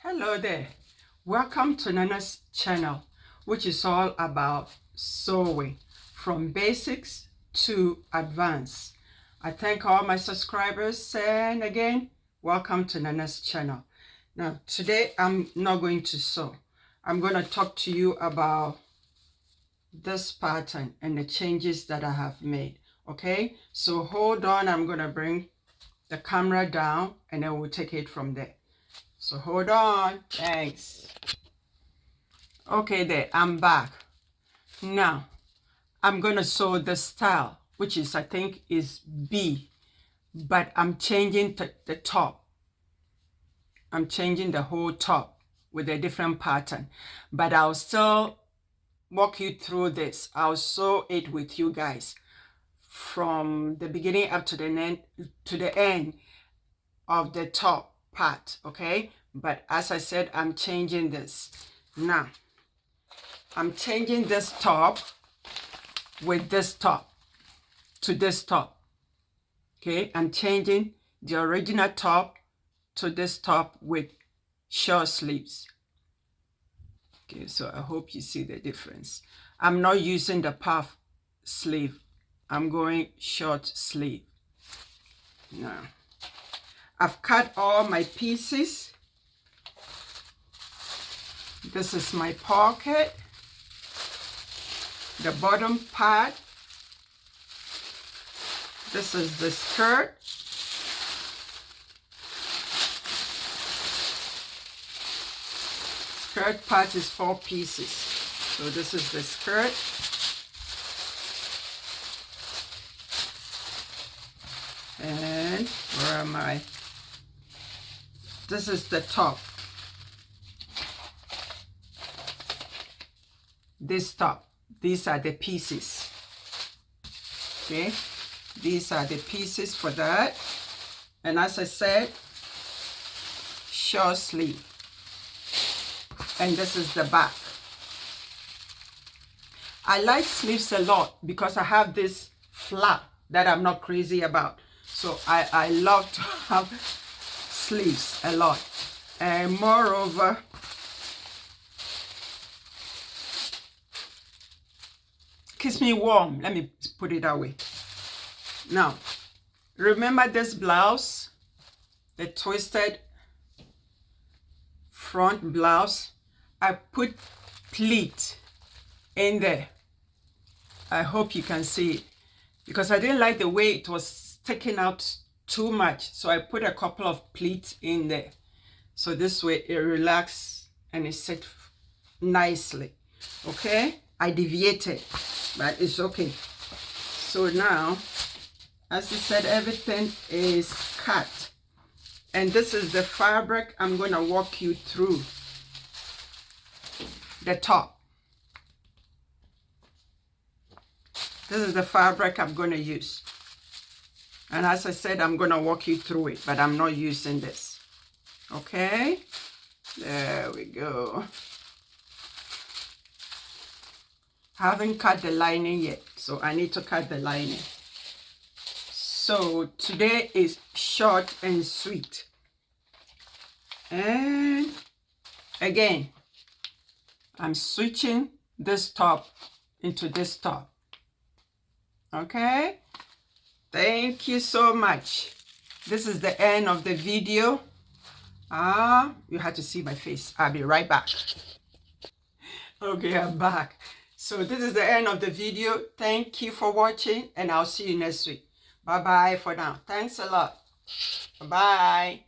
Hello there, welcome to Nana's channel, which is all about sewing from basics to advanced. I thank all my subscribers, and again, welcome to Nana's channel. Now today I'm not going to sew. I'm going to talk to you about this pattern and the changes that I have made. Okay, so hold on, I'm going to bring the camera down and then we'll take it from there. So hold on, thanks. Okay, there, I'm back. Now, I'm gonna sew the style, which is, I think, is B, but I'm changing the top. I'm changing the whole top with a different pattern, but I'll still walk you through this. I'll sew it with you guys from the beginning up to the end of the top part, okay? But as I said, I'm changing this. Now, I'm changing this top with this top to this top, okay? I'm changing the original top to this top with short sleeves. Okay, so I hope you see the difference. I'm not using the puff sleeve. I'm going short sleeve. Now, I've cut all my pieces. This is my pocket, the bottom part. This is the skirt. Skirt part is 4 pieces. So this is the skirt. And where am I? This is the top. This top. These are the pieces. Okay? These are the pieces for that. And as I said, short sleeve. And this is the back. I like sleeves a lot because I have this flap that I'm not crazy about. So I love to have sleeves a lot. And moreover, keeps me warm. Let me put it that way. Now, remember this blouse, the twisted front blouse? I put pleat in there. I hope you can see it because I didn't like the way it was sticking out too much. So I put a couple of pleats in there. So this way it relaxes and it sits nicely. Okay? I deviated, but it's okay. So now, as I said, everything is cut. And this is the fabric I'm going to walk you through. The top. This is the fabric I'm going to use. And as I said, I'm going to walk you through it, but I'm not using this. Okay? There we go. Haven't cut the lining yet, so I need to cut the lining. So today is short and sweet. And again, I'm switching this top into this top. Okay? Thank you so much. This is the end of the video. You had to see my face. I'll be right back. Okay, I'm back. So this is the end of the video. Thank you for watching, and I'll see you next week. Bye-bye for now. Thanks a lot. Bye-bye.